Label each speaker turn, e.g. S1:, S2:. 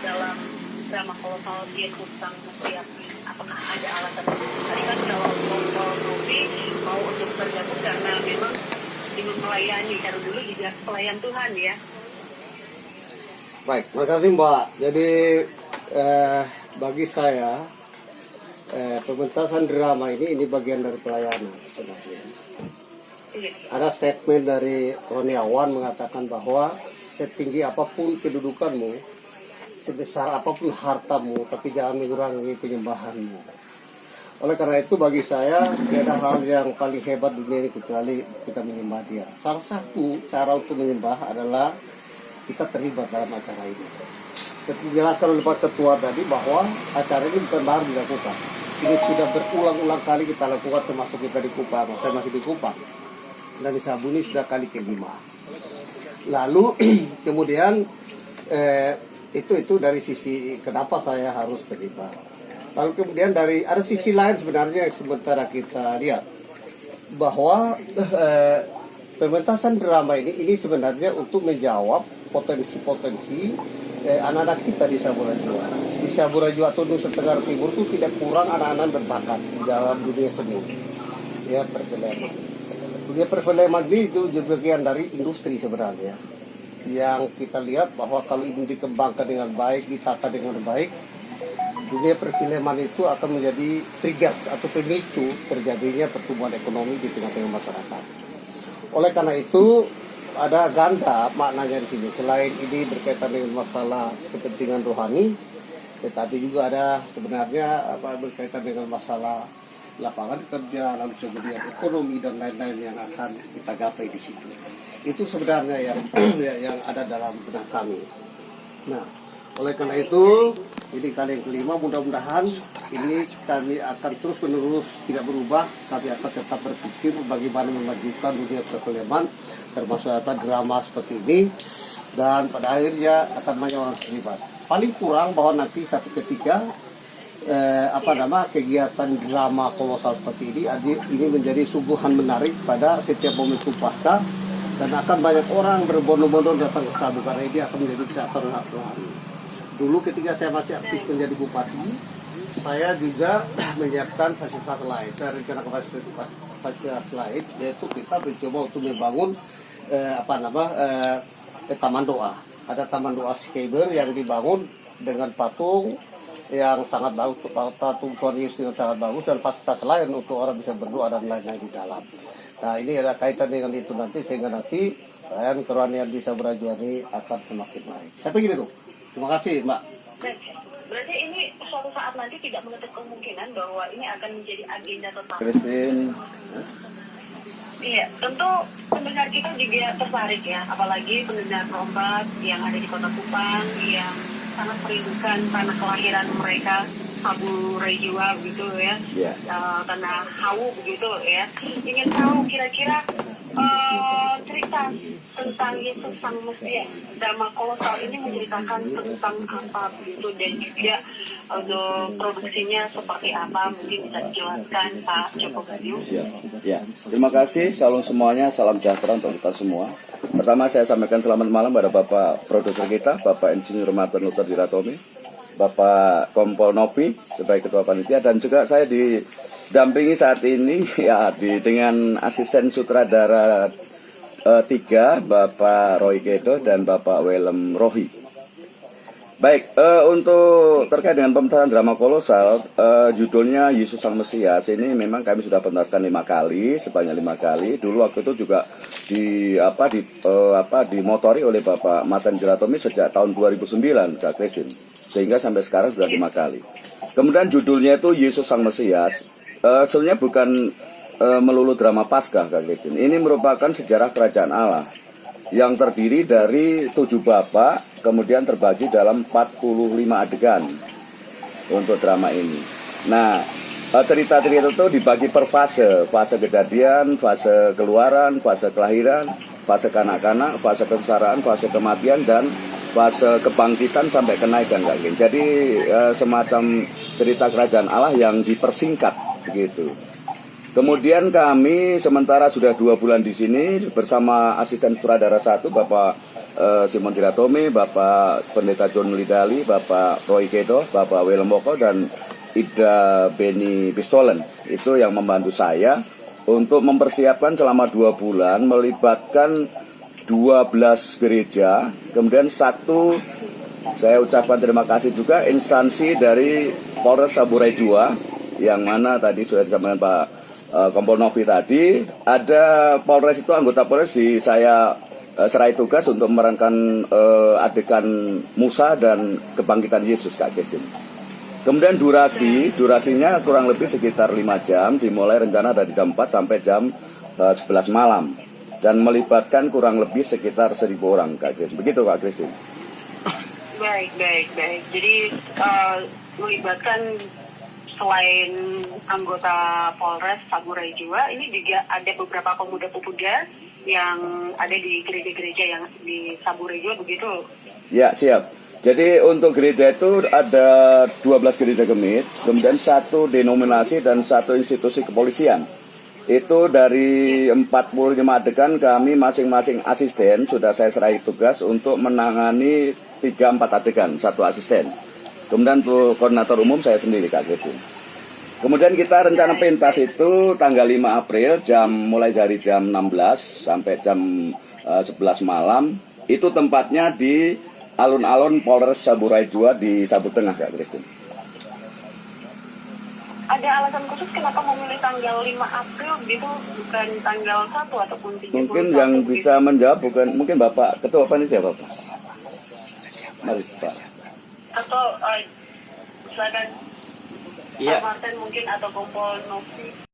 S1: dalam drama kolosal dia Kusang Mustiak? Apakah ada alasan? Tadi kan kalau Novi mau untuk bergabung karena memang ingin melayani, karena dulu juga pelayan Tuhan ya.
S2: Baik, terima kasih Mbak. Jadi bagi saya pementasan drama ini bagian dari pelayanan sebenarnya. Ada statement dari Roniawan mengatakan bahwa setinggi apapun kedudukanmu, sebesar apapun hartamu, tapi jangan mengurangi penyembahanmu. Oleh karena itu bagi saya tidak ada hal yang paling hebat di dunia ini kecuali kita menyembah Dia. Salah satu cara untuk menyembah adalah kita terlibat dalam acara ini. Seperti dijelaskan oleh Pak Ketua tadi bahwa acara ini bukan baru dilakukan. Ini sudah berulang-ulang kali kita lakukan, termasuk kita di Kupang. Saya masih di Kupang. Dan di Sabuni sudah kali ke-5. Lalu kemudian itu dari sisi kenapa saya harus terlibat. Lalu kemudian ada sisi lain sebenarnya yang sementara kita lihat bahwa pementasan drama ini sebenarnya untuk menjawab potensi-potensi anak-anak kita di Saburajua. Di Saburajua atau Nusa Tenggara Timur itu tidak kurang anak-anak berbakat di dalam dunia seni, ya, perfilman. Dunia perfilman ini itu bagian dari industri sebenarnya. Yang kita lihat bahwa kalau ini dikembangkan dengan baik, ditata dengan baik, dunia perfilman itu akan menjadi trigger atau pemicu terjadinya pertumbuhan ekonomi di tengah-tengah masyarakat. Oleh karena itu ada ganda maknanya di sini. Selain ini berkaitan dengan masalah kepentingan rohani, tetapi juga ada sebenarnya berkaitan dengan masalah lapangan kerja, lalu kemudian ekonomi dan lain-lain yang akan kita gapai di situ. Itu sebenarnya yang ada dalam benak kami. Nah, oleh karena itu, ini kali yang kelima, mudah-mudahan ini kami akan terus menerus tidak berubah. Kami akan tetap berpikir bagaimana memajukan dunia perfilman, termasuk drama seperti ini, dan pada akhirnya akan banyak orang terlibat. Paling kurang bahwa nanti satu ketika kegiatan drama kolosal seperti ini menjadi suguhan menarik pada setiap momentum pasca, dan akan banyak orang berbondong-bondong datang ke Sabu karena ini akan menjadi kesehatan rohani. Dulu ketika saya masih aktif menjadi bupati, saya juga menyiapkan fasilitas lain. Saya rencanakan fasilitas lain, yaitu kita mencoba untuk membangun taman doa. Ada taman doa Skaber yang dibangun dengan patung yang sangat bagus, patung Tuhan Yesus yang sangat bagus, dan fasilitas lain untuk orang bisa berdoa dan lain-lain di dalam. Nah, ini ada kaitan dengan itu nanti, sehingga nanti kerohanian di Saburajua ini akan semakin baik. Saya pikir itu. Terima kasih, Mbak.
S1: Berarti ini suatu saat nanti tidak menutup kemungkinan bahwa ini akan menjadi agenda tetap.
S3: Christine.
S1: Iya, tentu pendengar kita juga tertarik ya, apalagi pendengar Rombat yang ada di Kota Kupang yang sangat merindukan tanah kelahiran mereka, Saburajua begitu ya, tanah Hawu begitu ya. Ingin tahu kira-kira cerita tentang Yesus Sang Mesias, drama kolosal ini menceritakan tentang apa begitu, dan juga produksinya seperti apa, mungkin bisa dijelaskan Pak Joko Bayu.
S3: Ya, terima kasih, salam semuanya, salam sejahtera untuk kita semua. Pertama saya sampaikan selamat malam pada Bapak produser kita, Bapak Insinyur Ramadan Luther Diratomi, Bapak Kompol Novi sebagai Ketua Panitia, dan juga saya didampingi saat ini ya dengan asisten sutradara 3, Bapak Roy Kedo dan Bapak Willem Rohi. Baik, untuk terkait dengan pementasan drama kolosal, judulnya Yesus Sang Mesias ini memang kami sudah pentaskan 5 kali, sebanyak 5 kali. Dulu waktu itu juga dimotori oleh Bapak Matan Jeratomi sejak tahun 2009, Kak Christine, sehingga sampai sekarang sudah 5 kali. Kemudian judulnya itu Yesus Sang Mesias. Sebenarnya bukan melulu drama Paskah, Kak Christine. Ini merupakan sejarah kerajaan Allah yang terdiri dari 7 babak, kemudian terbagi dalam 45 adegan untuk drama ini. Nah, cerita-cerita itu dibagi per fase kejadian, fase keluaran, fase kelahiran, fase kanak-kanak, fase kesengsaraan, fase kematian, dan fase kebangkitan sampai kenaikan, Kak Christine. Jadi semacam cerita kerajaan Allah yang dipersingkat begitu. Kemudian kami sementara sudah 2 bulan di sini bersama asisten sutradara 1, Bapak Simon Diratomi, Bapak Pendeta John Lidali, Bapak Roy Kedo, Bapak Willem Moko, dan Ida Beni Pistolen. Itu yang membantu saya untuk mempersiapkan selama 2 bulan, melibatkan 12 gereja, kemudian satu, saya ucapkan terima kasih juga instansi dari Polres Saburai Jua, yang mana tadi sudah disampaikan Pak Kompol Novi tadi. Ada Polres itu, anggota Polres di saya serai tugas untuk memerankan adegan Musa dan kebangkitan Yesus, Kak Kristin. Kemudian durasinya kurang lebih sekitar 5 jam, dimulai rencana dari jam 4 sampai jam 11 malam. Dan melibatkan kurang lebih sekitar 1.000 orang, Kak Kristin. Begitu, Kak Kristin.
S1: Baik. Jadi melibatkan selain anggota Polres Saburai Jua, ini juga ada beberapa pemuda-pemuda yang ada di gereja-gereja yang di Saburai Jua, begitu?
S3: Ya, siap. Jadi untuk gereja itu ada 12 gereja gemit, kemudian 1 denominasi dan 1 institusi kepolisian. Itu dari 45 adegan kami masing-masing asisten sudah saya serai tugas untuk menangani 3-4 adegan, 1 asisten. Kemudian untuk koordinator umum saya sendiri, Kak Kristin. Kemudian kita rencana pentas itu tanggal 5 April mulai dari jam 16 sampai jam 11 malam. Itu tempatnya di alun-alun Polres Saburai Jua di Sabu Tengah, Kak Kristin.
S1: Ada alasan khusus kenapa memilih tanggal 5 April gitu, bukan tanggal 1 ataupun 31?
S3: Mungkin yang bisa menjawab mungkin Bapak Ketua Panitia, Bapak. Mari, Pak.
S1: Atau silakan
S4: Iya.
S1: Pak Martin mungkin atau Kompol Novi.